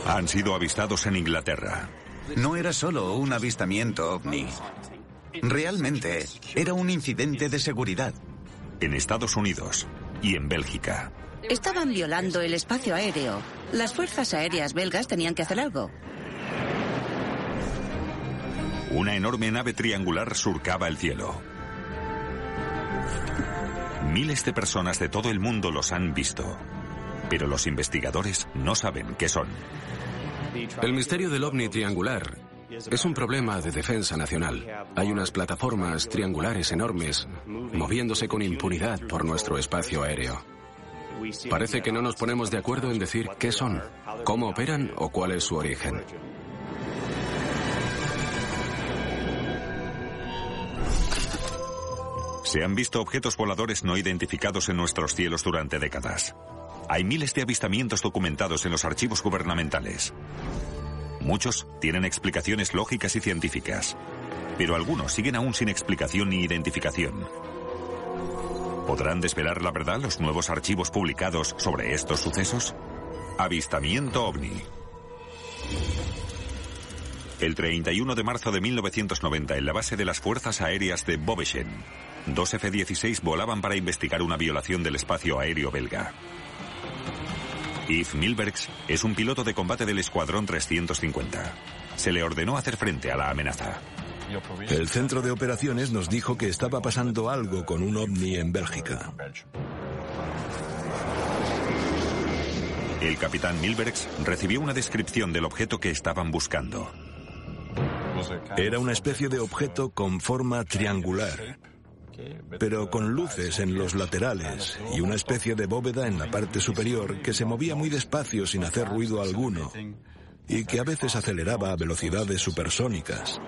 Han sido avistados en Inglaterra. No era solo un avistamiento ovni. Realmente era un incidente de seguridad. En Estados Unidos y en Bélgica. Estaban violando el espacio aéreo. Las fuerzas aéreas belgas tenían que hacer algo. Una enorme nave triangular surcaba el cielo. Miles de personas de todo el mundo los han visto, pero los investigadores no saben qué son. El misterio del ovni triangular es un problema de defensa nacional. Hay unas plataformas triangulares enormes moviéndose con impunidad por nuestro espacio aéreo. Parece que no nos ponemos de acuerdo en decir qué son, cómo operan o cuál es su origen. Se han visto objetos voladores no identificados en nuestros cielos durante décadas. Hay miles de avistamientos documentados en los archivos gubernamentales. Muchos tienen explicaciones lógicas y científicas, pero algunos siguen aún sin explicación ni identificación. ¿Podrán desvelar la verdad los nuevos archivos publicados sobre estos sucesos? Avistamiento OVNI. El 31 de marzo de 1990, en la base de las Fuerzas Aéreas de Bobbejaanland, 2 F-16 volaban para investigar una violación del espacio aéreo belga. Yves Milbergs es un piloto de combate del Escuadrón 350. Se le ordenó hacer frente a la amenaza. El centro de operaciones nos dijo que estaba pasando algo con un ovni en Bélgica. El capitán Milbergs recibió una descripción del objeto que estaban buscando. Era una especie de objeto con forma triangular, pero con luces en los laterales y una especie de bóveda en la parte superior que se movía muy despacio sin hacer ruido alguno y que a veces aceleraba a velocidades supersónicas.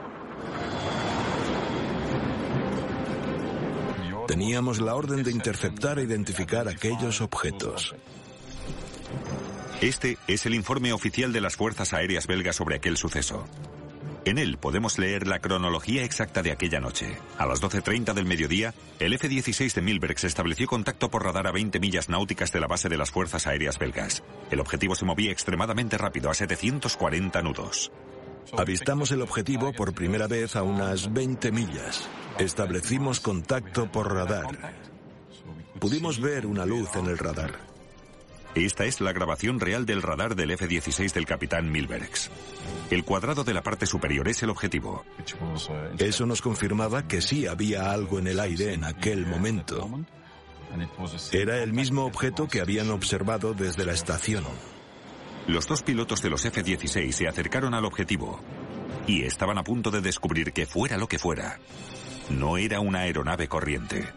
Teníamos la orden de interceptar e identificar aquellos objetos. Este es el informe oficial de las Fuerzas Aéreas belgas sobre aquel suceso. En él podemos leer la cronología exacta de aquella noche. A las 12:30 del mediodía, el F-16 de Milbergs estableció contacto por radar a 20 millas náuticas de la base de las Fuerzas Aéreas belgas. El objetivo se movía extremadamente rápido, a 740 nudos. Avistamos el objetivo por primera vez a unas 20 millas. Establecimos contacto por radar. Pudimos ver una luz en el radar. Esta es la grabación real del radar del F-16 del capitán Milbergs. El cuadrado de la parte superior es el objetivo. Eso nos confirmaba que sí había algo en el aire en aquel momento. Era el mismo objeto que habían observado desde la estación. Los dos pilotos de los F-16 se acercaron al objetivo y estaban a punto de descubrir que fuera lo que fuera, no era una aeronave corriente.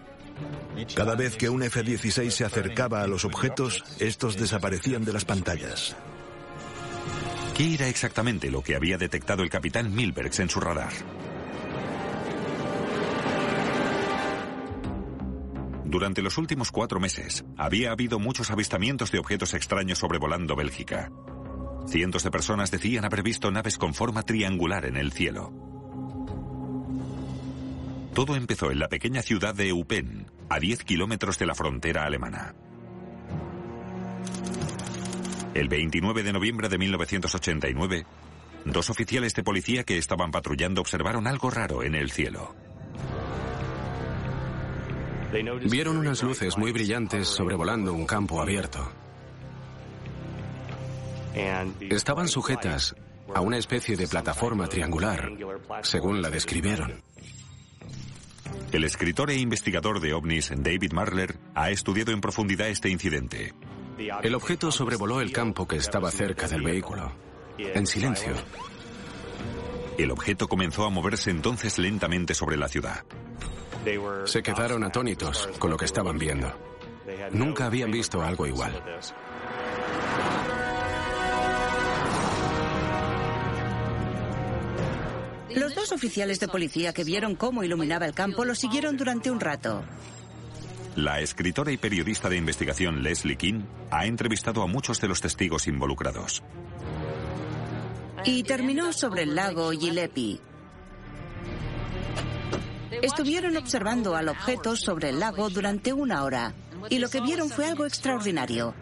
Cada vez que un F-16 se acercaba a los objetos, estos desaparecían de las pantallas. ¿Qué era exactamente lo que había detectado el capitán Milbergs en su radar? Durante los últimos 4 meses, había habido muchos avistamientos de objetos extraños sobrevolando Bélgica. Cientos de personas decían haber visto naves con forma triangular en el cielo. Todo empezó en la pequeña ciudad de Eupen, a 10 kilómetros de la frontera alemana. El 29 de noviembre de 1989, 2 oficiales de policía que estaban patrullando observaron algo raro en el cielo. Vieron unas luces muy brillantes sobrevolando un campo abierto. Estaban sujetas a una especie de plataforma triangular, según la describieron. El escritor e investigador de ovnis David Marler ha estudiado en profundidad este incidente. El objeto sobrevoló el campo que estaba cerca del vehículo, en silencio. El objeto comenzó a moverse entonces lentamente sobre la ciudad. Se quedaron atónitos con lo que estaban viendo. Nunca habían visto algo igual. Los 2 oficiales de policía que vieron cómo iluminaba el campo lo siguieron durante un rato. La escritora y periodista de investigación Leslie King ha entrevistado a muchos de los testigos involucrados. Y terminó sobre el lago Gilepi. Estuvieron observando al objeto sobre el lago durante 1 hora y lo que vieron fue algo extraordinario.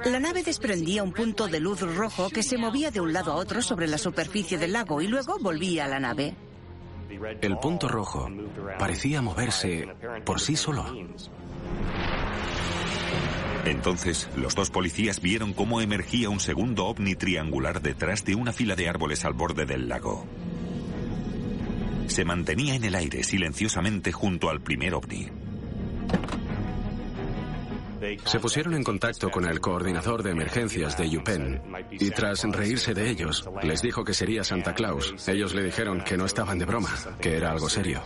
La nave desprendía un punto de luz rojo que se movía de un lado a otro sobre la superficie del lago y luego volvía a la nave. El punto rojo parecía moverse por sí solo. Entonces, los dos policías vieron cómo emergía un segundo ovni triangular detrás de una fila de árboles al borde del lago. Se mantenía en el aire silenciosamente junto al primer ovni. Se pusieron en contacto con el coordinador de emergencias de UPenn y tras reírse de ellos, les dijo que sería Santa Claus. Ellos le dijeron que no estaban de broma, que era algo serio.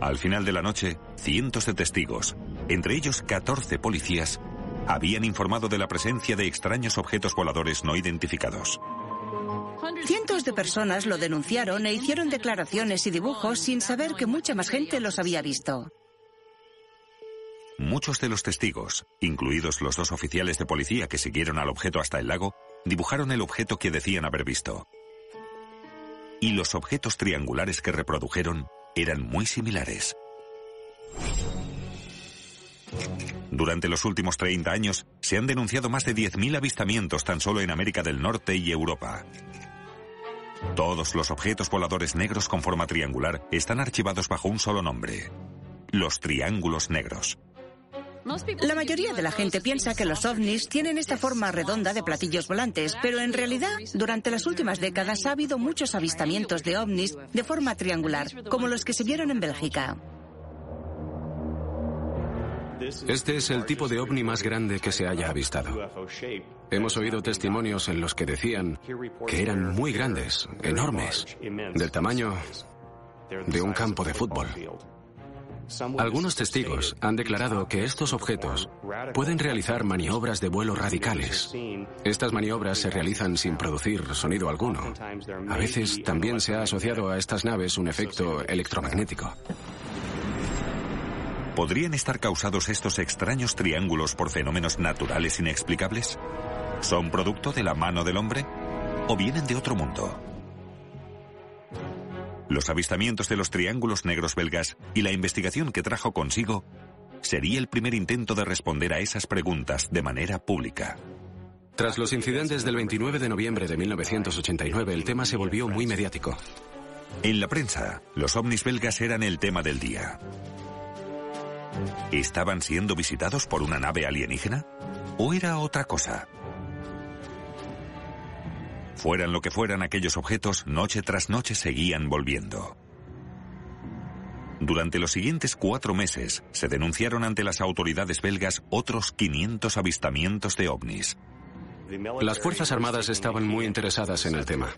Al final de la noche, cientos de testigos, entre ellos 14 policías, habían informado de la presencia de extraños objetos voladores no identificados. Cientos de personas lo denunciaron e hicieron declaraciones y dibujos sin saber que mucha más gente los había visto. Muchos de los testigos, incluidos los dos oficiales de policía que siguieron al objeto hasta el lago, dibujaron el objeto que decían haber visto. Y los objetos triangulares que reprodujeron eran muy similares. Durante los últimos 30 años, se han denunciado más de 10.000 avistamientos tan solo en América del Norte y Europa. Todos los objetos voladores negros con forma triangular están archivados bajo un solo nombre: los triángulos negros. La mayoría de la gente piensa que los ovnis tienen esta forma redonda de platillos volantes, pero en realidad, durante las últimas décadas ha habido muchos avistamientos de ovnis de forma triangular, como los que se vieron en Bélgica. Este es el tipo de ovni más grande que se haya avistado. Hemos oído testimonios en los que decían que eran muy grandes, enormes, del tamaño de un campo de fútbol. Algunos testigos han declarado que estos objetos pueden realizar maniobras de vuelo radicales. Estas maniobras se realizan sin producir sonido alguno. A veces también se ha asociado a estas naves un efecto electromagnético. ¿Podrían estar causados estos extraños triángulos por fenómenos naturales inexplicables? ¿Son producto de la mano del hombre? ¿O vienen de otro mundo? Los avistamientos de los triángulos negros belgas y la investigación que trajo consigo sería el primer intento de responder a esas preguntas de manera pública. Tras los incidentes del 29 de noviembre de 1989, el tema se volvió muy mediático. En la prensa, los ovnis belgas eran el tema del día. ¿Estaban siendo visitados por una nave alienígena? ¿O era otra cosa? Fueran lo que fueran aquellos objetos, noche tras noche seguían volviendo. Durante los siguientes 4 meses, se denunciaron ante las autoridades belgas otros 500 avistamientos de ovnis. Las Fuerzas Armadas estaban muy interesadas en el tema.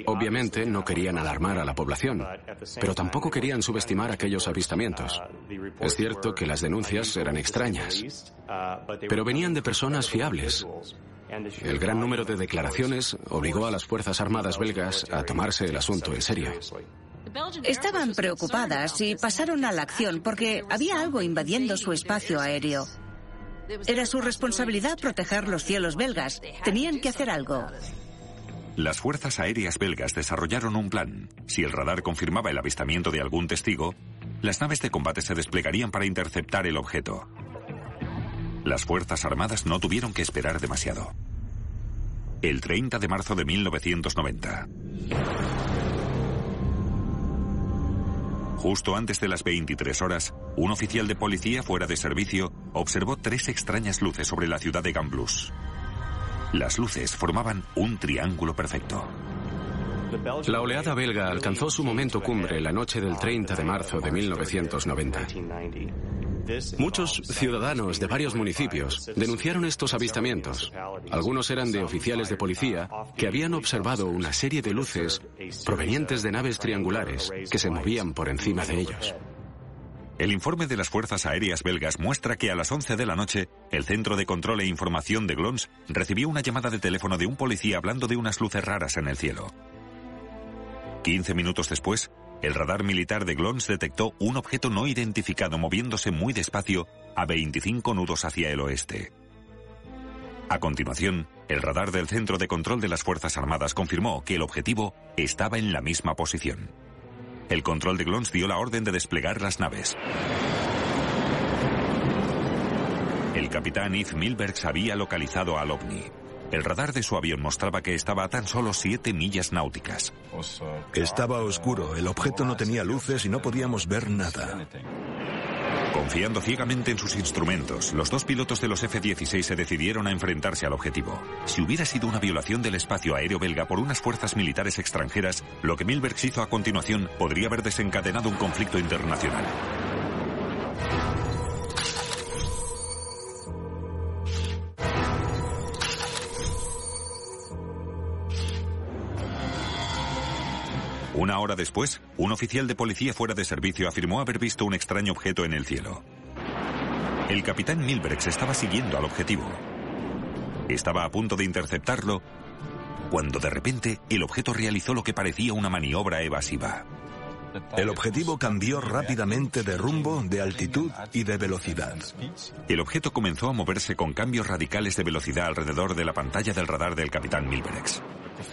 Obviamente no querían alarmar a la población, pero tampoco querían subestimar aquellos avistamientos. Es cierto que las denuncias eran extrañas, pero venían de personas fiables. El gran número de declaraciones obligó a las Fuerzas Armadas belgas a tomarse el asunto en serio. Estaban preocupadas y pasaron a la acción porque había algo invadiendo su espacio aéreo. Era su responsabilidad proteger los cielos belgas. Tenían que hacer algo. Las fuerzas aéreas belgas desarrollaron un plan. Si el radar confirmaba el avistamiento de algún testigo, las naves de combate se desplegarían para interceptar el objeto. Las Fuerzas Armadas no tuvieron que esperar demasiado. El 30 de marzo de 1990. Justo antes de las 23 horas, un oficial de policía fuera de servicio observó 3 extrañas luces sobre la ciudad de Gambloux. Las luces formaban un triángulo perfecto. La oleada belga alcanzó su momento cumbre la noche del 30 de marzo de 1990. Muchos ciudadanos de varios municipios denunciaron estos avistamientos. Algunos eran de oficiales de policía que habían observado una serie de luces provenientes de naves triangulares que se movían por encima de ellos. El informe de las Fuerzas Aéreas belgas muestra que a las 11 de la noche, el Centro de Control e Información de Glons recibió una llamada de teléfono de un policía hablando de unas luces raras en el cielo. 15 minutos después, el radar militar de Glons detectó un objeto no identificado moviéndose muy despacio a 25 nudos hacia el oeste. A continuación, el radar del Centro de Control de las Fuerzas Armadas confirmó que el objetivo estaba en la misma posición. El control de Glons dio la orden de desplegar las naves. El capitán Yves Milbergs había localizado al ovni. El radar de su avión mostraba que estaba a tan solo 7 millas náuticas. Estaba oscuro, el objeto no tenía luces y no podíamos ver nada. Confiando ciegamente en sus instrumentos, los dos pilotos de los F-16 se decidieron a enfrentarse al objetivo. Si hubiera sido una violación del espacio aéreo belga por unas fuerzas militares extranjeras, lo que Milbergs hizo a continuación podría haber desencadenado un conflicto internacional. Una hora después, un oficial de policía fuera de servicio afirmó haber visto un extraño objeto en el cielo. El capitán Milbergs estaba siguiendo al objetivo. Estaba a punto de interceptarlo cuando de repente el objeto realizó lo que parecía una maniobra evasiva. El objetivo cambió rápidamente de rumbo, de altitud y de velocidad. El objeto comenzó a moverse con cambios radicales de velocidad alrededor de la pantalla del radar del capitán Milbergs.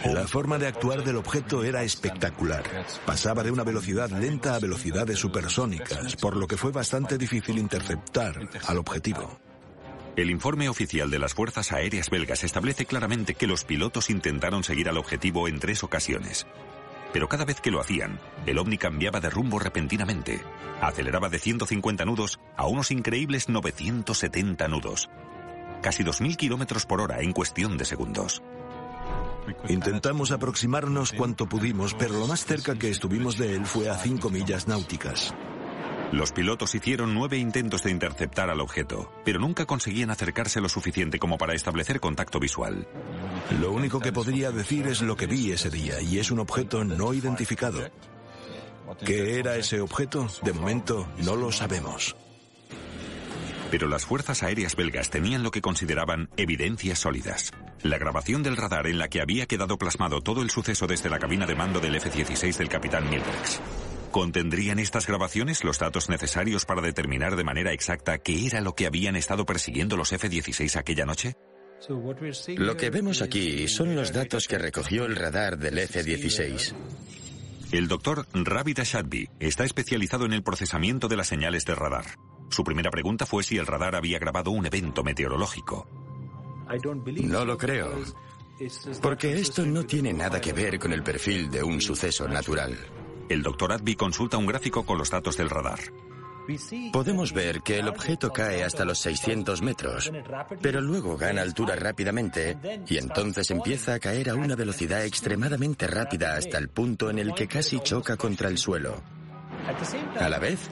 La forma de actuar del objeto era espectacular. Pasaba de una velocidad lenta a velocidades supersónicas, por lo que fue bastante difícil interceptar al objetivo. El informe oficial de las fuerzas aéreas belgas establece claramente que los pilotos intentaron seguir al objetivo en 3 ocasiones. Pero cada vez que lo hacían, el ovni cambiaba de rumbo repentinamente. Aceleraba de 150 nudos a unos increíbles 970 nudos. Casi 2.000 kilómetros por hora en cuestión de segundos. Intentamos aproximarnos cuanto pudimos, pero lo más cerca que estuvimos de él fue a 5 millas náuticas. Los pilotos hicieron 9 intentos de interceptar al objeto, pero nunca conseguían acercarse lo suficiente como para establecer contacto visual. Lo único que podría decir es lo que vi ese día, y es un objeto no identificado. ¿Qué era ese objeto? De momento no lo sabemos. Pero las fuerzas aéreas belgas tenían lo que consideraban evidencias sólidas. La grabación del radar en la que había quedado plasmado todo el suceso desde la cabina de mando del F-16 del capitán Milbergs. ¿Contendrían estas grabaciones los datos necesarios para determinar de manera exacta qué era lo que habían estado persiguiendo los F-16 aquella noche? Lo que vemos aquí son los datos que recogió el radar del F-16. El doctor Ravid Ashadbi está especializado en el procesamiento de las señales de radar. Su primera pregunta fue si el radar había grabado un evento meteorológico. No lo creo, porque esto no tiene nada que ver con el perfil de un suceso natural. El doctor Ashadbi consulta un gráfico con los datos del radar. Podemos ver que el objeto cae hasta los 600 metros, pero luego gana altura rápidamente y entonces empieza a caer a una velocidad extremadamente rápida hasta el punto en el que casi choca contra el suelo. A la vez,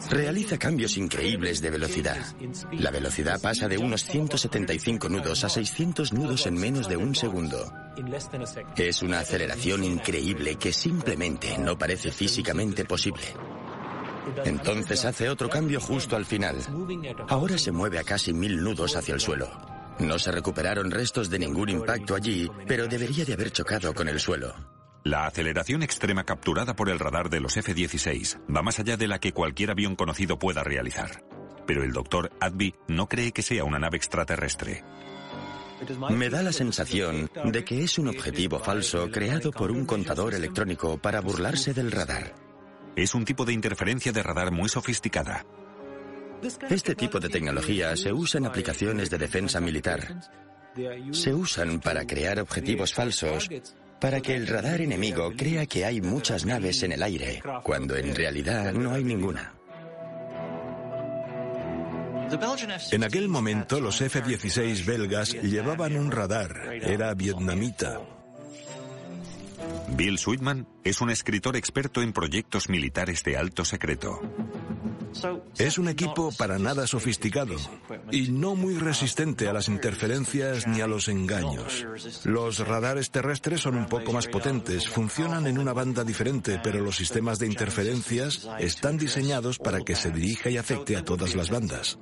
realiza cambios increíbles de velocidad. La velocidad pasa de unos 175 nudos a 600 nudos en menos de un segundo. Es una aceleración increíble que simplemente no parece físicamente posible. Entonces hace otro cambio justo al final. Ahora se mueve a casi 1000 nudos hacia el suelo. No se recuperaron restos de ningún impacto allí, pero debería de haber chocado con el suelo. La aceleración extrema capturada por el radar de los F-16 va más allá de la que cualquier avión conocido pueda realizar. Pero el doctor Ashadbi no cree que sea una nave extraterrestre. Me da la sensación de que es un objetivo falso creado por un contador electrónico para burlarse del radar. Es un tipo de interferencia de radar muy sofisticada. Este tipo de tecnología se usa en aplicaciones de defensa militar. Se usan para crear objetivos falsos, para que el radar enemigo crea que hay muchas naves en el aire, cuando en realidad no hay ninguna. En aquel momento, los F-16 belgas llevaban un radar. Era vietnamita. Bill Sweetman es un escritor experto en proyectos militares de alto secreto. Es un equipo para nada sofisticado y no muy resistente a las interferencias ni a los engaños. Los radares terrestres son un poco más potentes, funcionan en una banda diferente, pero los sistemas de interferencias están diseñados para que se dirija y afecte a todas las bandas.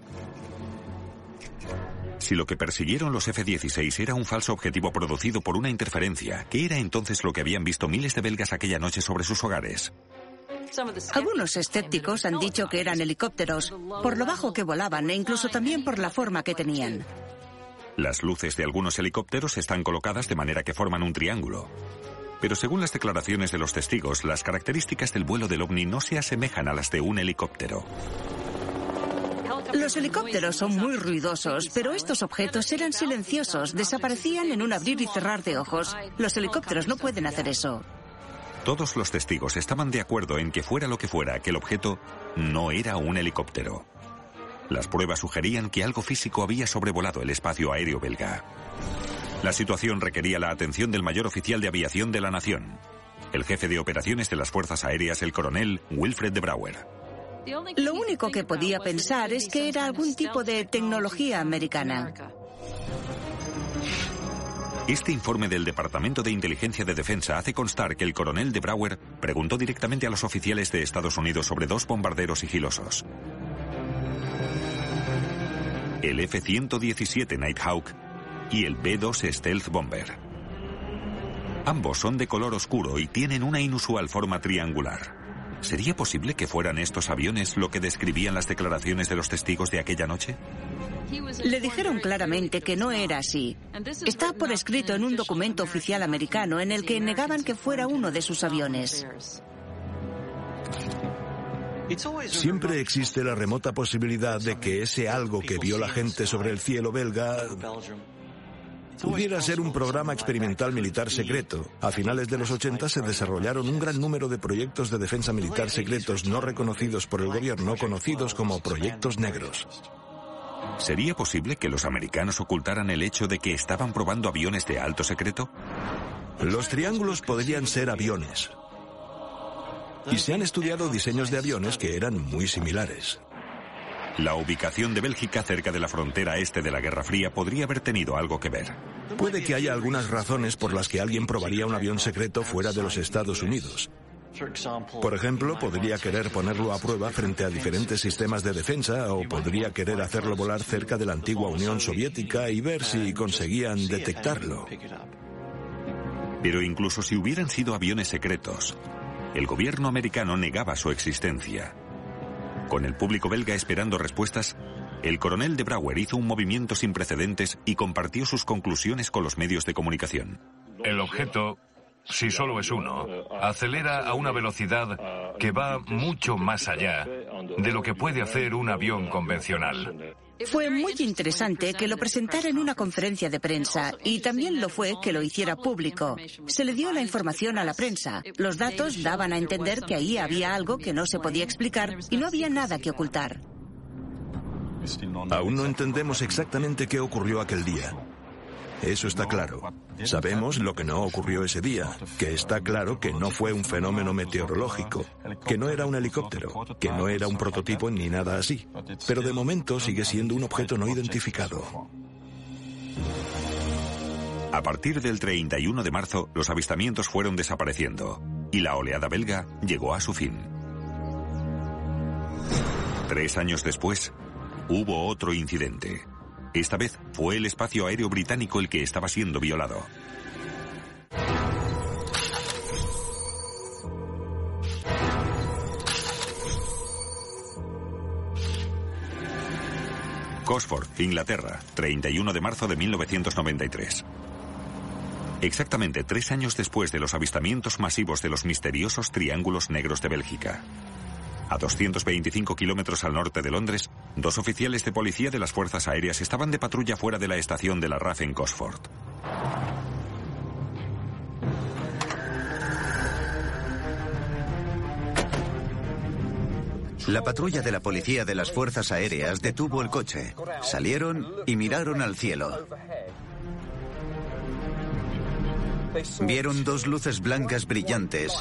Si lo que persiguieron los F-16 era un falso objetivo producido por una interferencia, ¿qué era entonces lo que habían visto miles de belgas aquella noche sobre sus hogares? Algunos escépticos han dicho que eran helicópteros, por lo bajo que volaban e incluso también por la forma que tenían. Las luces de algunos helicópteros están colocadas de manera que forman un triángulo. Pero según las declaraciones de los testigos, las características del vuelo del ovni no se asemejan a las de un helicóptero. Los helicópteros son muy ruidosos, pero estos objetos eran silenciosos, desaparecían en un abrir y cerrar de ojos. Los helicópteros no pueden hacer eso. Todos los testigos estaban de acuerdo en que fuera lo que fuera, aquel objeto no era un helicóptero. Las pruebas sugerían que algo físico había sobrevolado el espacio aéreo belga. La situación requería la atención del mayor oficial de aviación de la nación, el jefe de operaciones de las fuerzas aéreas, el coronel Wilfred de Brouwer. Lo único que podía pensar es que era algún tipo de tecnología americana. Este informe del Departamento de Inteligencia de Defensa hace constar que el coronel de Brouwer preguntó directamente a los oficiales de Estados Unidos sobre 2 bombarderos sigilosos. El F-117 Nighthawk y el B-2 Stealth Bomber. Ambos son de color oscuro y tienen una inusual forma triangular. ¿Sería posible que fueran estos aviones lo que describían las declaraciones de los testigos de aquella noche? Le dijeron claramente que no era así. Está por escrito en un documento oficial americano en el que negaban que fuera uno de sus aviones. Siempre existe la remota posibilidad de que ese algo que vio la gente sobre el cielo belga pudiera ser un programa experimental militar secreto. A finales de los 80 se desarrollaron un gran número de proyectos de defensa militar secretos no reconocidos por el gobierno, conocidos como proyectos negros. ¿Sería posible que los americanos ocultaran el hecho de que estaban probando aviones de alto secreto? Los triángulos podrían ser aviones. Y se han estudiado diseños de aviones que eran muy similares. La ubicación de Bélgica cerca de la frontera este de la Guerra Fría podría haber tenido algo que ver. Puede que haya algunas razones por las que alguien probaría un avión secreto fuera de los Estados Unidos. Por ejemplo, podría querer ponerlo a prueba frente a diferentes sistemas de defensa o podría querer hacerlo volar cerca de la antigua Unión Soviética y ver si conseguían detectarlo. Pero incluso si hubieran sido aviones secretos, el gobierno americano negaba su existencia. Con el público belga esperando respuestas, el coronel de Brouwer hizo un movimiento sin precedentes y compartió sus conclusiones con los medios de comunicación. El objeto, si solo es uno, acelera a una velocidad que va mucho más allá de lo que puede hacer un avión convencional. Fue muy interesante que lo presentara en una conferencia de prensa y también lo fue que lo hiciera público. Se le dio la información a la prensa. Los datos daban a entender que ahí había algo que no se podía explicar y no había nada que ocultar. Aún no entendemos exactamente qué ocurrió aquel día. Eso está claro. Sabemos lo que no ocurrió ese día, que está claro que no fue un fenómeno meteorológico, que no era un helicóptero, que no era un prototipo ni nada así. Pero de momento sigue siendo un objeto no identificado. A partir del 31 de marzo, los avistamientos fueron desapareciendo y la oleada belga llegó a su fin. 3 años después, hubo otro incidente. Esta vez fue el espacio aéreo británico el que estaba siendo violado. Cosford, Inglaterra, 31 de marzo de 1993. Exactamente 3 años después de los avistamientos masivos de los misteriosos triángulos negros de Bélgica. A 225 kilómetros al norte de Londres, 2 oficiales de policía de las fuerzas aéreas estaban de patrulla fuera de la estación de la RAF en Cosford. La patrulla de la policía de las fuerzas aéreas detuvo el coche. Salieron y miraron al cielo. Vieron 2 luces blancas brillantes,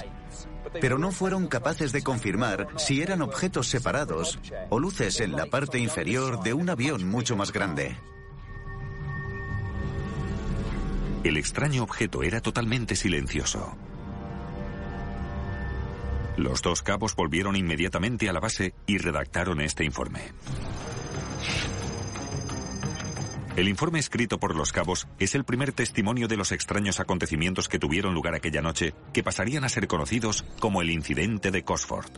pero no fueron capaces de confirmar si eran objetos separados o luces en la parte inferior de un avión mucho más grande. El extraño objeto era totalmente silencioso. Los 2 cabos volvieron inmediatamente a la base y redactaron este informe. El informe escrito por los cabos es el primer testimonio de los extraños acontecimientos que tuvieron lugar aquella noche, que pasarían a ser conocidos como el incidente de Cosford.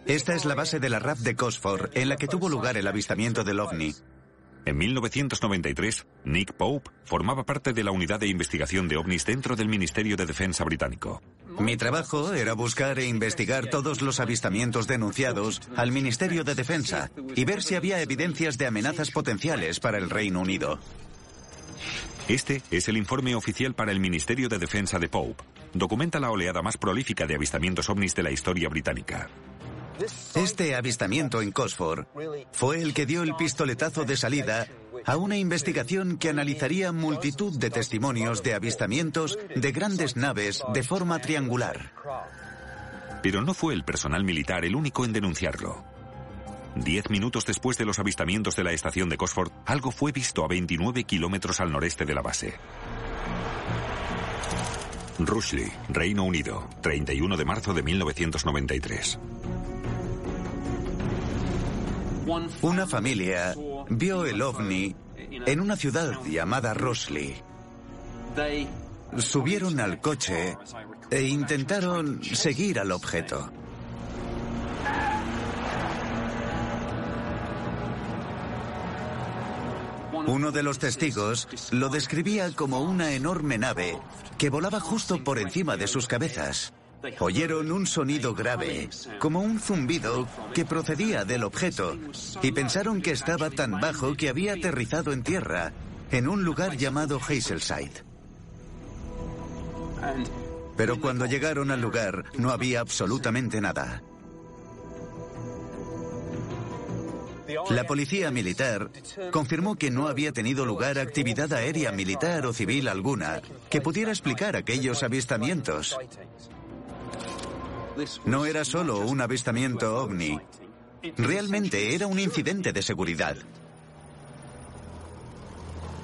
Esta es la base de la RAF de Cosford, en la que tuvo lugar el avistamiento del ovni. En 1993, Nick Pope formaba parte de la unidad de investigación de ovnis dentro del Ministerio de Defensa británico. Mi trabajo era buscar e investigar todos los avistamientos denunciados al Ministerio de Defensa y ver si había evidencias de amenazas potenciales para el Reino Unido. Este es el informe oficial para el Ministerio de Defensa de Pope. Documenta la oleada más prolífica de avistamientos ovnis de la historia británica. Este avistamiento en Cosford fue el que dio el pistoletazo de salida a una investigación que analizaría multitud de testimonios de avistamientos de grandes naves de forma triangular. Pero no fue el personal militar el único en denunciarlo. 10 minutos después de los avistamientos de la estación de Cosford, algo fue visto a 29 kilómetros al noreste de la base. Rugeley, Reino Unido, 31 de marzo de 1993. Una familia vio el ovni en una ciudad llamada Rugeley. Subieron al coche e intentaron seguir al objeto. Uno de los testigos lo describía como una enorme nave que volaba justo por encima de sus cabezas. Oyeron un sonido grave, como un zumbido que procedía del objeto, y pensaron que estaba tan bajo que había aterrizado en tierra, en un lugar llamado Hazelside. Pero cuando llegaron al lugar, no había absolutamente nada. La policía militar confirmó que no había tenido lugar actividad aérea militar o civil alguna que pudiera explicar aquellos avistamientos. No era solo un avistamiento ovni, realmente era un incidente de seguridad.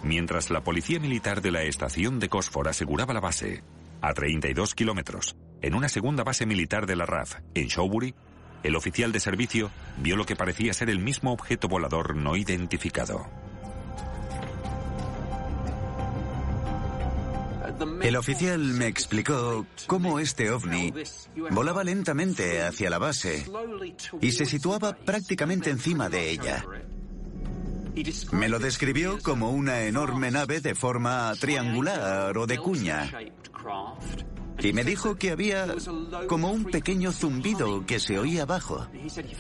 Mientras la policía militar de la estación de Cosford aseguraba la base, a 32 kilómetros, en una segunda base militar de la RAF, en Shawbury, el oficial de servicio vio lo que parecía ser el mismo objeto volador no identificado. El oficial me explicó cómo este ovni volaba lentamente hacia la base y se situaba prácticamente encima de ella. Me lo describió como una enorme nave de forma triangular o de cuña. Y me dijo que había como un pequeño zumbido que se oía abajo.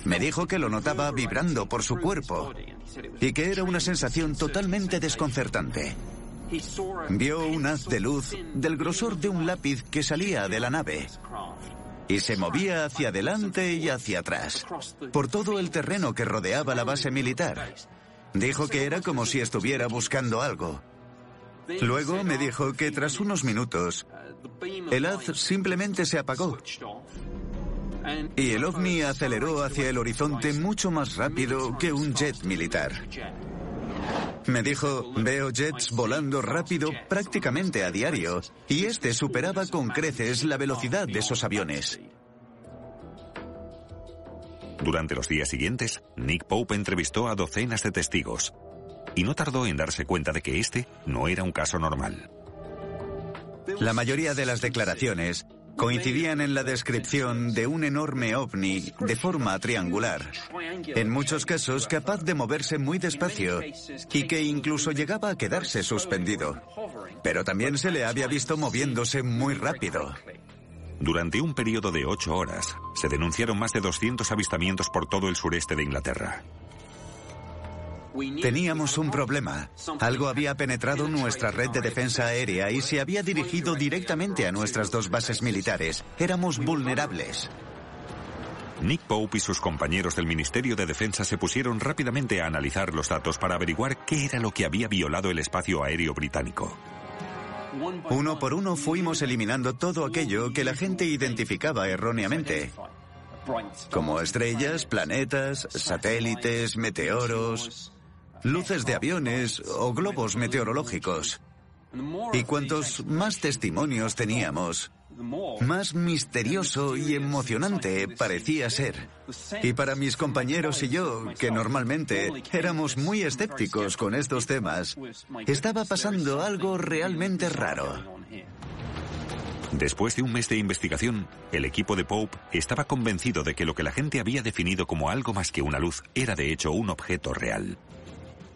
Me dijo que lo notaba vibrando por su cuerpo y que era una sensación totalmente desconcertante. Vio un haz de luz del grosor de un lápiz que salía de la nave y se movía hacia adelante y hacia atrás, por todo el terreno que rodeaba la base militar. Dijo que era como si estuviera buscando algo. Luego me dijo que tras unos minutos, el haz simplemente se apagó y el ovni aceleró hacia el horizonte mucho más rápido que un jet militar. Me dijo, veo jets volando rápido prácticamente a diario y este superaba con creces la velocidad de esos aviones. Durante los días siguientes, Nick Pope entrevistó a docenas de testigos y no tardó en darse cuenta de que este no era un caso normal. La mayoría de las declaraciones coincidían en la descripción de un enorme ovni de forma triangular, en muchos casos capaz de moverse muy despacio y que incluso llegaba a quedarse suspendido. Pero también se le había visto moviéndose muy rápido. Durante un periodo de 8 horas, se denunciaron más de 200 avistamientos por todo el sureste de Inglaterra. Teníamos un problema. Algo había penetrado nuestra red de defensa aérea y se había dirigido directamente a nuestras dos bases militares. Éramos vulnerables. Nick Pope y sus compañeros del Ministerio de Defensa se pusieron rápidamente a analizar los datos para averiguar qué era lo que había violado el espacio aéreo británico. Uno por uno fuimos eliminando todo aquello que la gente identificaba erróneamente, como estrellas, planetas, satélites, meteoros, luces de aviones o globos meteorológicos. Y cuantos más testimonios teníamos, más misterioso y emocionante parecía ser. Y para mis compañeros y yo, que normalmente éramos muy escépticos con estos temas, estaba pasando algo realmente raro. Después de un mes de investigación, el equipo de Pope estaba convencido de que lo que la gente había definido como algo más que una luz era de hecho un objeto real.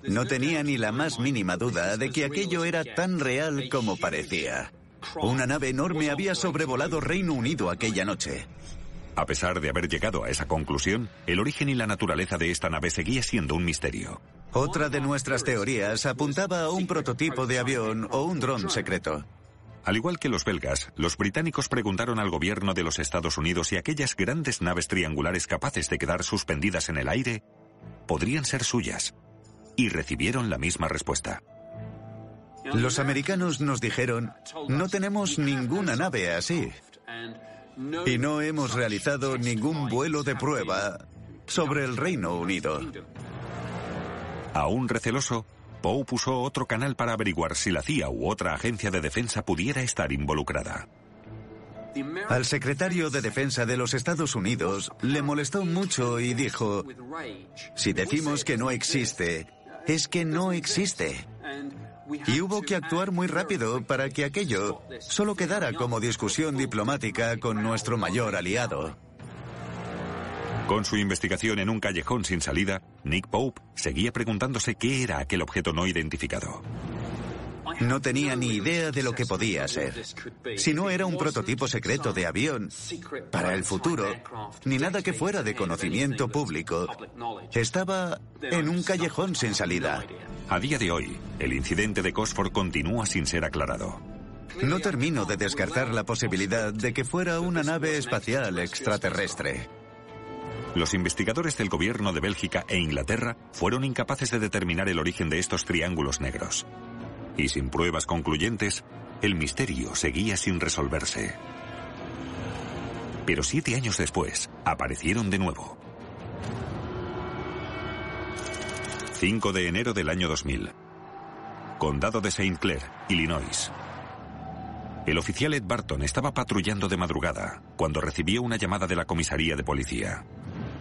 No tenía ni la más mínima duda de que aquello era tan real como parecía. Una nave enorme había sobrevolado Reino Unido aquella noche. A pesar de haber llegado a esa conclusión, el origen y la naturaleza de esta nave seguía siendo un misterio. Otra de nuestras teorías apuntaba a un prototipo de avión o un dron secreto. Al igual que los belgas, los británicos preguntaron al gobierno de los Estados Unidos si aquellas grandes naves triangulares capaces de quedar suspendidas en el aire podrían ser suyas, y recibieron la misma respuesta. Los americanos nos dijeron: no tenemos ninguna nave así. Y no hemos realizado ningún vuelo de prueba sobre el Reino Unido. Aún receloso, Pope usó otro canal para averiguar si la CIA u otra agencia de defensa pudiera estar involucrada. Al secretario de Defensa de los Estados Unidos le molestó mucho y dijo: si decimos que no existe, es que no existe. Y hubo que actuar muy rápido para que aquello solo quedara como discusión diplomática con nuestro mayor aliado. Con su investigación en un callejón sin salida, Nick Pope seguía preguntándose qué era aquel objeto no identificado. No tenía ni idea de lo que podía ser. Si no era un prototipo secreto de avión para el futuro, ni nada que fuera de conocimiento público, estaba en un callejón sin salida. A día de hoy, el incidente de Gosford continúa sin ser aclarado. No termino de descartar la posibilidad de que fuera una nave espacial extraterrestre. Los investigadores del gobierno de Bélgica e Inglaterra fueron incapaces de determinar el origen de estos triángulos negros. Y sin pruebas concluyentes, el misterio seguía sin resolverse. Pero 7 años después, aparecieron de nuevo. 5 de enero del año 2000. Condado de St. Clair, Illinois. El oficial Ed Barton estaba patrullando de madrugada cuando recibió una llamada de la comisaría de policía.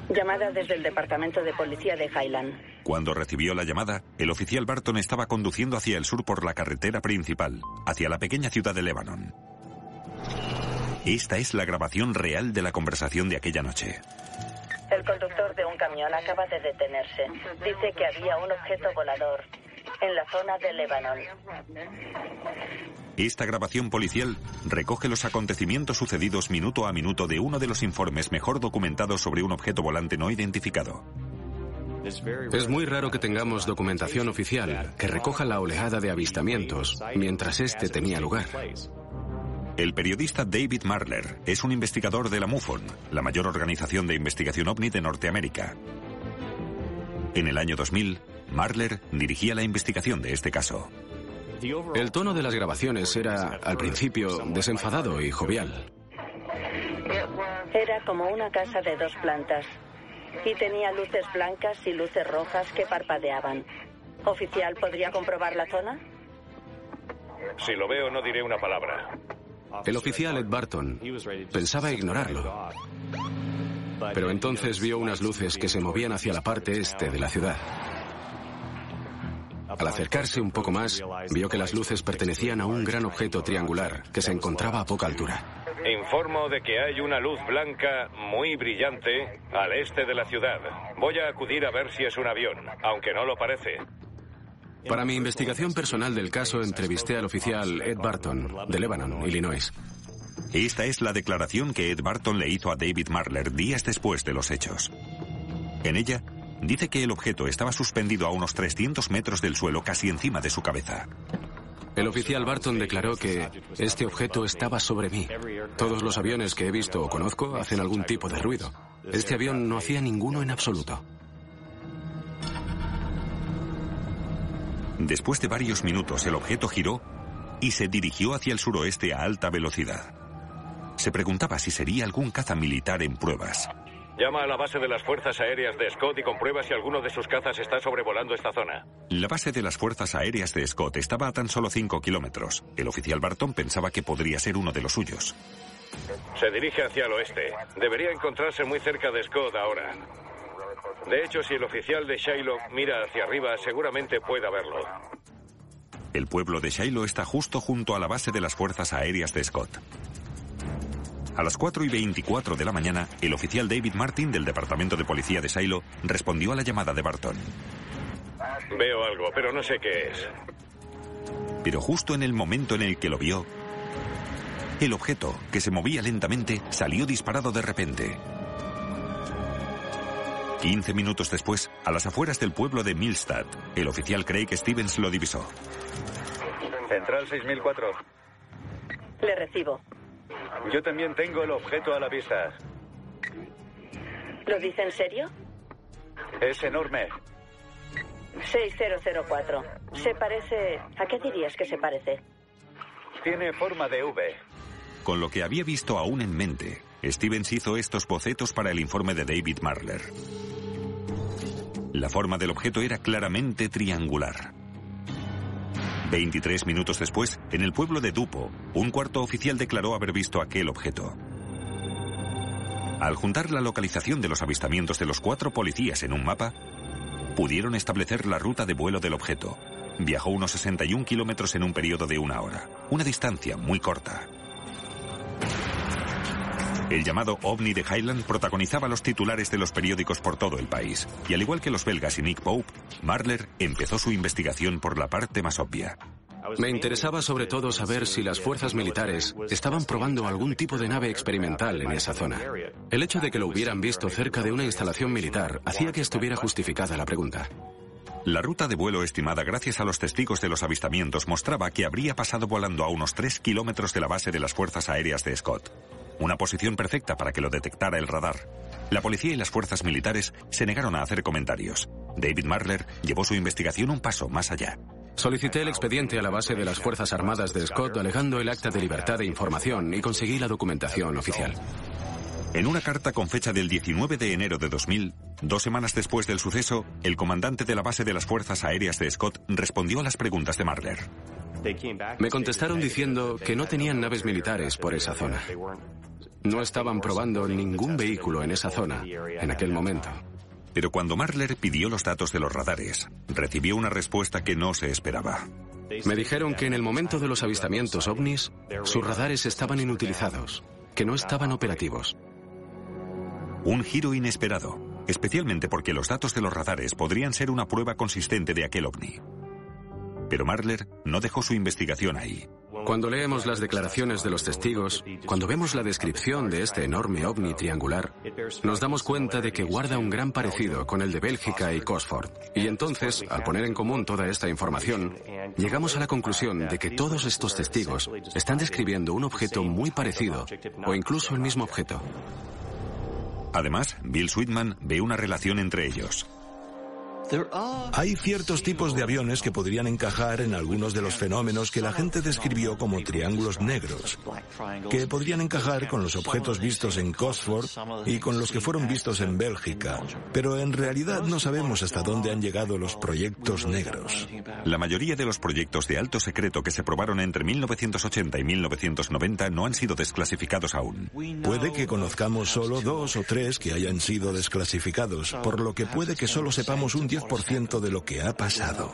Llamada desde el departamento de policía de Highland. Cuando recibió la llamada, el oficial Barton estaba conduciendo hacia el sur por la carretera principal, hacia la pequeña ciudad de Lebanon. Esta es la grabación real de la conversación de aquella noche. El conductor de un camión acaba de detenerse. Dice que había un objeto volador en la zona de Lebanon. Esta grabación policial recoge los acontecimientos sucedidos minuto a minuto de uno de los informes mejor documentados sobre un objeto volante no identificado. Es muy raro que tengamos documentación oficial que recoja la oleada de avistamientos mientras este tenía lugar. El periodista David Marler es un investigador de la MUFON, la mayor organización de investigación ovni de Norteamérica. En el año 2000, Marler dirigía la investigación de este caso. El tono de las grabaciones era, al principio, desenfadado y jovial. Era como una casa de 2 plantas y tenía luces blancas y luces rojas que parpadeaban. ¿Oficial, podría comprobar la zona? Si lo veo, no diré una palabra. El oficial Ed Barton pensaba ignorarlo, pero entonces vio unas luces que se movían hacia la parte este de la ciudad. Al acercarse un poco más, vio que las luces pertenecían a un gran objeto triangular que se encontraba a poca altura. Informo de que hay una luz blanca muy brillante al este de la ciudad. Voy a acudir a ver si es un avión, aunque no lo parece. Para mi investigación personal del caso, entrevisté al oficial Ed Barton, de Lebanon, Illinois. Esta es la declaración que Ed Barton le hizo a David Marler días después de los hechos. En ella, dice que el objeto estaba suspendido a unos 300 metros del suelo, casi encima de su cabeza. El oficial Barton declaró que este objeto estaba sobre mí. Todos los aviones que he visto o conozco hacen algún tipo de ruido. Este avión no hacía ninguno en absoluto. Después de varios minutos, el objeto giró y se dirigió hacia el suroeste a alta velocidad. Se preguntaba si sería algún caza militar en pruebas. Llama a la base de las Fuerzas Aéreas de Scott y comprueba si alguno de sus cazas está sobrevolando esta zona. La base de las Fuerzas Aéreas de Scott estaba a tan solo 5 kilómetros. El oficial Barton pensaba que podría ser uno de los suyos. Se dirige hacia el oeste. Debería encontrarse muy cerca de Scott ahora. De hecho, si el oficial de Shiloh mira hacia arriba, seguramente pueda verlo. El pueblo de Shiloh está justo junto a la base de las Fuerzas Aéreas de Scott. A las 4:24 de la mañana, el oficial David Martin del Departamento de Policía de Shiloh respondió a la llamada de Barton. Veo algo, pero no sé qué es. Pero justo en el momento en el que lo vio, El objeto, que se movía lentamente, salió disparado de repente. 15 minutos después, a las afueras del pueblo de Millstad, el oficial Craig Stevens lo divisó. Central 6004. Le recibo. Yo también tengo el objeto a la vista. ¿Lo dice en serio? Es enorme. 6004. ¿Se parece... ¿A qué dirías que se parece? Tiene forma de V. Con lo que había visto aún en mente, Stevens hizo estos bocetos para el informe de David Marler. La forma del objeto era claramente triangular. 23 minutos después, en el pueblo de Dupo, un cuarto oficial declaró haber visto aquel objeto. Al juntar la localización de los avistamientos de los 4 policías en un mapa, pudieron establecer la ruta de vuelo del objeto. Viajó unos 61 kilómetros en un periodo de 1 hora, una distancia muy corta. El llamado OVNI de Highland protagonizaba los titulares de los periódicos por todo el país, y al igual que los belgas y Nick Pope, Marler empezó su investigación por la parte más obvia. Me interesaba sobre todo saber si las fuerzas militares estaban probando algún tipo de nave experimental en esa zona. El hecho de que lo hubieran visto cerca de una instalación militar hacía que estuviera justificada la pregunta. La ruta de vuelo estimada gracias a los testigos de los avistamientos mostraba que habría pasado volando a unos 3 kilómetros de la base de las fuerzas aéreas de Scott. Una posición perfecta para que lo detectara el radar. La policía y las fuerzas militares se negaron a hacer comentarios. David Marler llevó su investigación un paso más allá. Solicité el expediente a la base de las Fuerzas Armadas de Scott alegando el acta de libertad de información y conseguí la documentación oficial. En una carta con fecha del 19 de enero de 2000, 2 semanas después del suceso, el comandante de la base de las Fuerzas Aéreas de Scott respondió a las preguntas de Marler. Me contestaron diciendo que no tenían naves militares por esa zona. No estaban probando ningún vehículo en esa zona en aquel momento. Pero cuando Marler pidió los datos de los radares, recibió una respuesta que no se esperaba. Me dijeron que en el momento de los avistamientos ovnis, sus radares estaban inutilizados, que no estaban operativos. Un giro inesperado, especialmente porque los datos de los radares podrían ser una prueba consistente de aquel ovni. Pero Marler no dejó su investigación ahí. Cuando leemos las declaraciones de los testigos, cuando vemos la descripción de este enorme ovni triangular, nos damos cuenta de que guarda un gran parecido con el de Bélgica y Cosford. Y entonces, al poner en común toda esta información, llegamos a la conclusión de que todos estos testigos están describiendo un objeto muy parecido, o incluso el mismo objeto. Además, Bill Sweetman ve una relación entre ellos. Hay ciertos tipos de aviones que podrían encajar en algunos de los fenómenos que la gente describió como triángulos negros, que podrían encajar con los objetos vistos en Cosford y con los que fueron vistos en Bélgica, pero en realidad no sabemos hasta dónde han llegado los proyectos negros. La mayoría de los proyectos de alto secreto que se probaron entre 1980 y 1990 no han sido desclasificados aún. Puede que conozcamos solo 2 o 3 que hayan sido desclasificados, por lo que puede que solo sepamos un 10% de lo que ha pasado.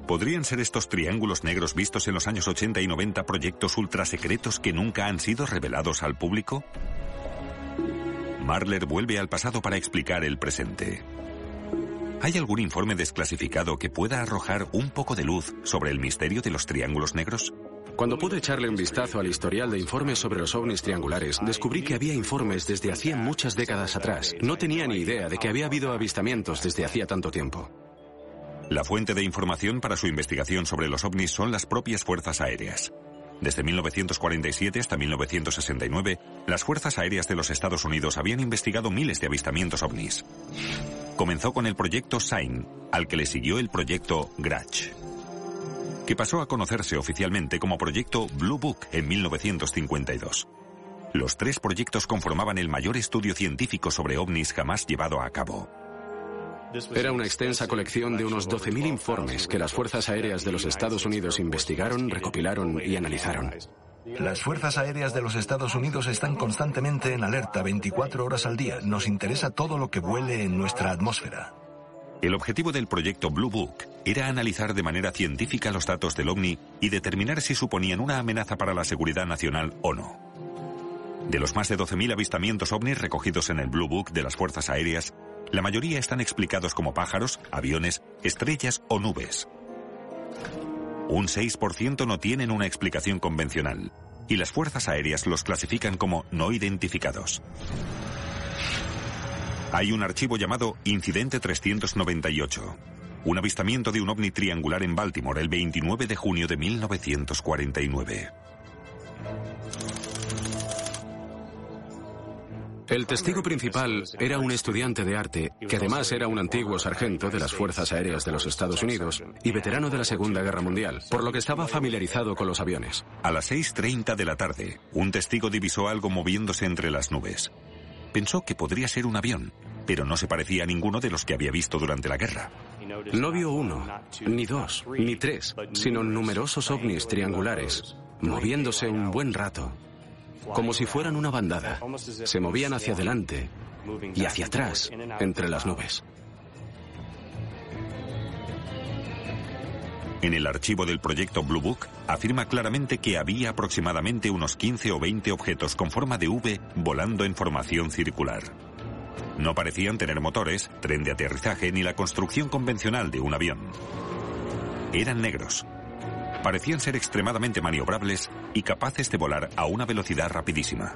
¿Podrían ser estos triángulos negros vistos en los años 80 y 90 proyectos ultrasecretos que nunca han sido revelados al público? Marler vuelve al pasado para explicar el presente. ¿Hay algún informe desclasificado que pueda arrojar un poco de luz sobre el misterio de los triángulos negros? Cuando pude echarle un vistazo al historial de informes sobre los ovnis triangulares, descubrí que había informes desde hacía muchas décadas atrás. No tenía ni idea de que había habido avistamientos desde hacía tanto tiempo. La fuente de información para su investigación sobre los ovnis son las propias fuerzas aéreas. Desde 1947 hasta 1969, las fuerzas aéreas de los Estados Unidos habían investigado miles de avistamientos ovnis. Comenzó con el proyecto SIGN, al que le siguió el proyecto Grudge, que pasó a conocerse oficialmente como proyecto Blue Book en 1952. Los 3 proyectos conformaban el mayor estudio científico sobre ovnis jamás llevado a cabo. Era una extensa colección de unos 12.000 informes que las Fuerzas Aéreas de los Estados Unidos investigaron, recopilaron y analizaron. Las Fuerzas Aéreas de los Estados Unidos están constantemente en alerta 24 horas al día. Nos interesa todo lo que vuele en nuestra atmósfera. El objetivo del proyecto Blue Book era analizar de manera científica los datos del ovni y determinar si suponían una amenaza para la seguridad nacional o no. De los más de 12.000 avistamientos ovnis recogidos en el Blue Book de las Fuerzas Aéreas, La mayoría están explicados como pájaros, aviones, estrellas o nubes. Un 6% no tienen una explicación convencional, y las fuerzas aéreas los clasifican como no identificados. Hay un archivo llamado Incidente 398, un avistamiento de un ovni triangular en Baltimore el 29 de junio de 1949. El testigo principal era un estudiante de arte que además era un antiguo sargento de las Fuerzas Aéreas de los Estados Unidos y veterano de la Segunda Guerra Mundial, por lo que estaba familiarizado con los aviones. A las 6:30 de la tarde, un testigo divisó algo moviéndose entre las nubes. Pensó que podría ser un avión, pero no se parecía a ninguno de los que había visto durante la guerra. No vio uno, ni dos, ni tres, sino numerosos ovnis triangulares, moviéndose un buen rato, como si fueran una bandada. Se movían hacia adelante y hacia atrás, entre las nubes. En el archivo del proyecto Blue Book afirma claramente que había aproximadamente unos 15 o 20 objetos con forma de V volando en formación circular. No parecían tener motores, tren de aterrizaje ni la construcción convencional de un avión. Eran negros. Parecían ser extremadamente maniobrables y capaces de volar a una velocidad rapidísima.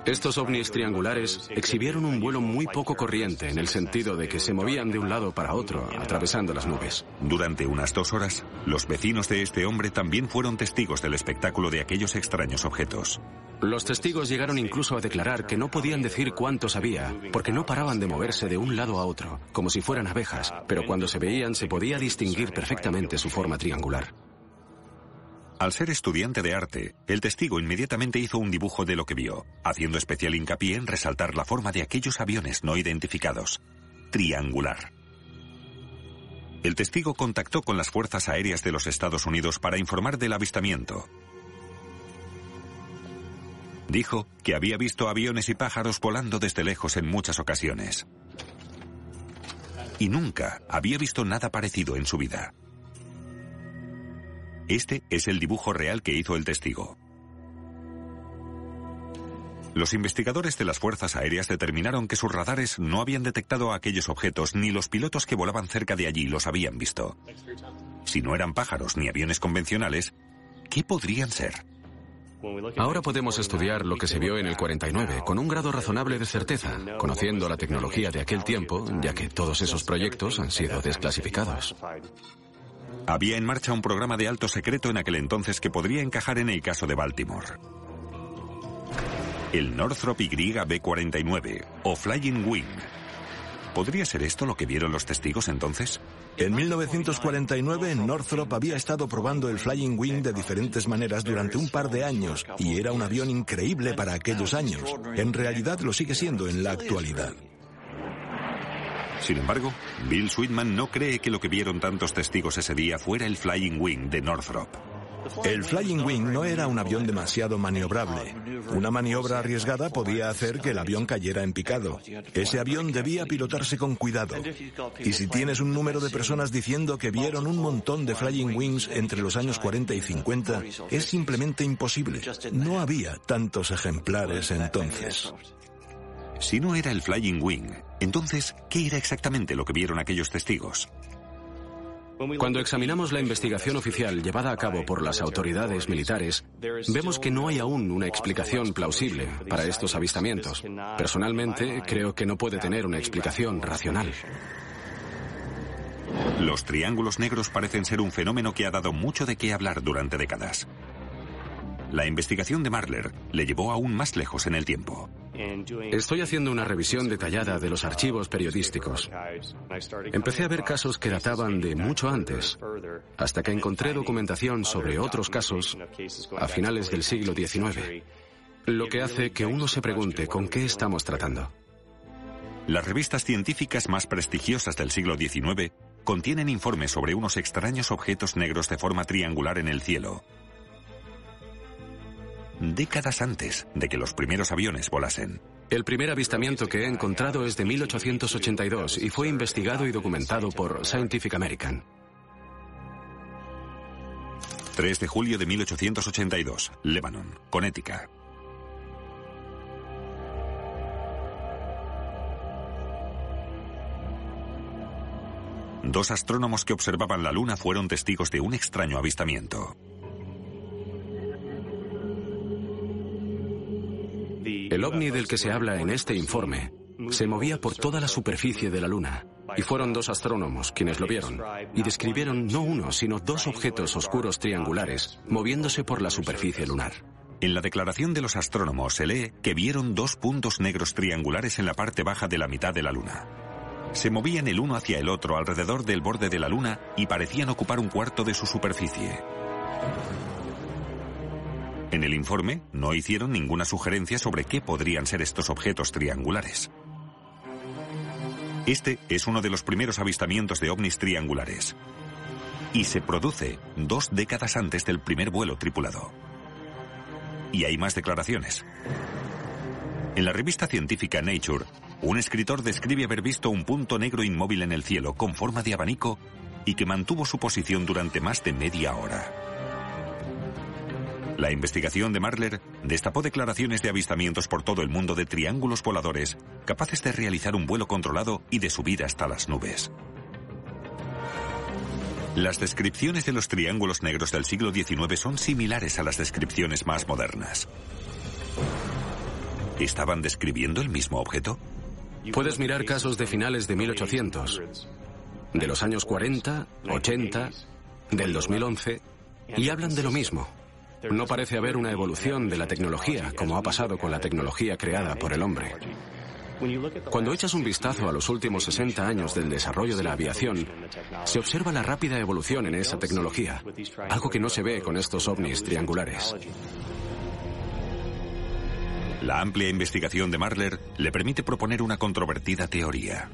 Estos ovnis triangulares exhibieron un vuelo muy poco corriente en el sentido de que se movían de un lado para otro, atravesando las nubes. Durante unas 2 horas, los vecinos de este hombre también fueron testigos del espectáculo de aquellos extraños objetos. Los testigos llegaron incluso a declarar que no podían decir cuántos había, porque no paraban de moverse de un lado a otro, como si fueran abejas, pero cuando se veían se podía distinguir perfectamente su forma triangular. Al ser estudiante de arte, el testigo inmediatamente hizo un dibujo de lo que vio, haciendo especial hincapié en resaltar la forma de aquellos aviones no identificados, triangular. El testigo contactó con las Fuerzas Aéreas de los Estados Unidos para informar del avistamiento. Dijo que había visto aviones y pájaros volando desde lejos en muchas ocasiones. Y nunca había visto nada parecido en su vida. Este es el dibujo real que hizo el testigo. Los investigadores de las Fuerzas Aéreas determinaron que sus radares no habían detectado aquellos objetos ni los pilotos que volaban cerca de allí los habían visto. Si no eran pájaros ni aviones convencionales, ¿qué podrían ser? Ahora podemos estudiar lo que se vio en el 49 con un grado razonable de certeza, conociendo la tecnología de aquel tiempo, ya que todos esos proyectos han sido desclasificados. Había en marcha un programa de alto secreto en aquel entonces que podría encajar en el caso de Baltimore. El Northrop YB-49 o Flying Wing. ¿Podría ser esto lo que vieron los testigos entonces? En 1949, Northrop había estado probando el Flying Wing de diferentes maneras durante un par de años y era un avión increíble para aquellos años. En realidad lo sigue siendo en la actualidad. Sin embargo, Bill Sweetman no cree que lo que vieron tantos testigos ese día fuera el Flying Wing de Northrop. El Flying Wing no era un avión demasiado maniobrable. Una maniobra arriesgada podía hacer que el avión cayera en picado. Ese avión debía pilotarse con cuidado. Y si tienes un número de personas diciendo que vieron un montón de Flying Wings entre los años 40 y 50, es simplemente imposible. No había tantos ejemplares entonces. Si no era el Flying Wing, entonces, ¿qué era exactamente lo que vieron aquellos testigos? Cuando examinamos la investigación oficial llevada a cabo por las autoridades militares, vemos que no hay aún una explicación plausible para estos avistamientos. Personalmente, creo que no puede tener una explicación racional. Los triángulos negros parecen ser un fenómeno que ha dado mucho de qué hablar durante décadas. La investigación de Marler le llevó aún más lejos en el tiempo. Estoy haciendo una revisión detallada de los archivos periodísticos. Empecé a ver casos que databan de mucho antes, hasta que encontré documentación sobre otros casos a finales del siglo XIX, lo que hace que uno se pregunte con qué estamos tratando. Las revistas científicas más prestigiosas del siglo XIX contienen informes sobre unos extraños objetos negros de forma triangular en el cielo, décadas antes de que los primeros aviones volasen. El primer avistamiento que he encontrado es de 1882 y fue investigado y documentado por Scientific American. 3 de julio de 1882, Lebanon, Connecticut. 2 astrónomos que observaban la Luna fueron testigos de un extraño avistamiento. El ovni del que se habla en este informe se movía por toda la superficie de la Luna, y fueron 2 astrónomos quienes lo vieron, y describieron no uno, sino 2 objetos oscuros triangulares moviéndose por la superficie lunar. En la declaración de los astrónomos se lee que vieron 2 puntos negros triangulares en la parte baja de la mitad de la Luna. Se movían el uno hacia el otro alrededor del borde de la Luna y parecían ocupar un cuarto de su superficie. En el informe no hicieron ninguna sugerencia sobre qué podrían ser estos objetos triangulares. Este es uno de los primeros avistamientos de ovnis triangulares. Y se produce 2 décadas antes del primer vuelo tripulado. Y hay más declaraciones. En la revista científica Nature, un escritor describe haber visto un punto negro inmóvil en el cielo con forma de abanico y que mantuvo su posición durante más de media hora. La investigación de Marler destapó declaraciones de avistamientos por todo el mundo de triángulos voladores capaces de realizar un vuelo controlado y de subir hasta las nubes. Las descripciones de los triángulos negros del siglo XIX son similares a las descripciones más modernas. ¿Estaban describiendo el mismo objeto? Puedes mirar casos de finales de 1800, de los años 40, 80, del 2011, y hablan de lo mismo. No parece haber una evolución de la tecnología, como ha pasado con la tecnología creada por el hombre. Cuando echas un vistazo a los últimos 60 años del desarrollo de la aviación, se observa la rápida evolución en esa tecnología, algo que no se ve con estos ovnis triangulares. La amplia investigación de Marler le permite proponer una controvertida teoría.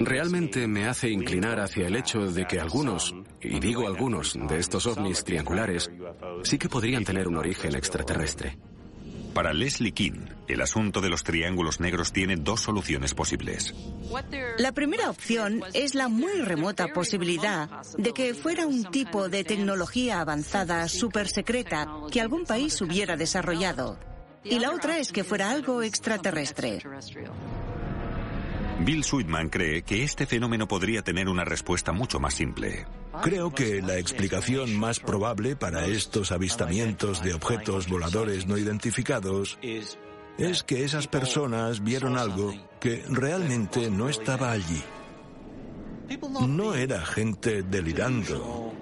Realmente me hace inclinar hacia el hecho de que algunos, y digo algunos, de estos ovnis triangulares sí que podrían tener un origen extraterrestre. Para Leslie King, el asunto de los triángulos negros tiene 2 soluciones posibles. La primera opción es la muy remota posibilidad de que fuera un tipo de tecnología avanzada supersecreta que algún país hubiera desarrollado. Y la otra es que fuera algo extraterrestre. Bill Sweetman cree que este fenómeno podría tener una respuesta mucho más simple. Creo que la explicación más probable para estos avistamientos de objetos voladores no identificados es que esas personas vieron algo que realmente no estaba allí. No era gente delirando,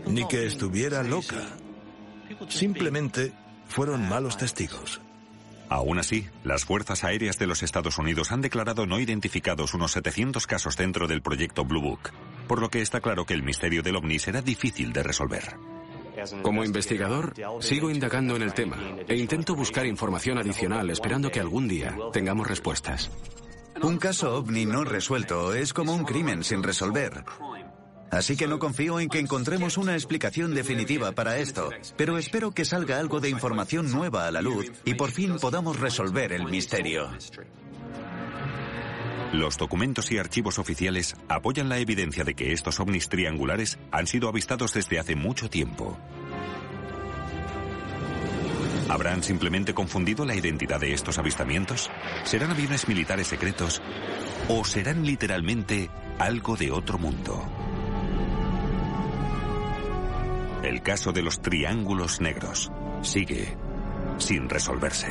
ni que estuviera loca. Simplemente fueron malos testigos. Aún así, las Fuerzas Aéreas de los Estados Unidos han declarado no identificados unos 700 casos dentro del proyecto Blue Book, por lo que está claro que el misterio del ovni será difícil de resolver. Como investigador, sigo indagando en el tema e intento buscar información adicional esperando que algún día tengamos respuestas. Un caso ovni no resuelto es como un crimen sin resolver. Así que no confío en que encontremos una explicación definitiva para esto, pero espero que salga algo de información nueva a la luz y por fin podamos resolver el misterio. Los documentos y archivos oficiales apoyan la evidencia de que estos ovnis triangulares han sido avistados desde hace mucho tiempo. ¿Habrán simplemente confundido la identidad de estos avistamientos? ¿Serán aviones militares secretos? ¿O serán literalmente algo de otro mundo? El caso de los triángulos negros sigue sin resolverse.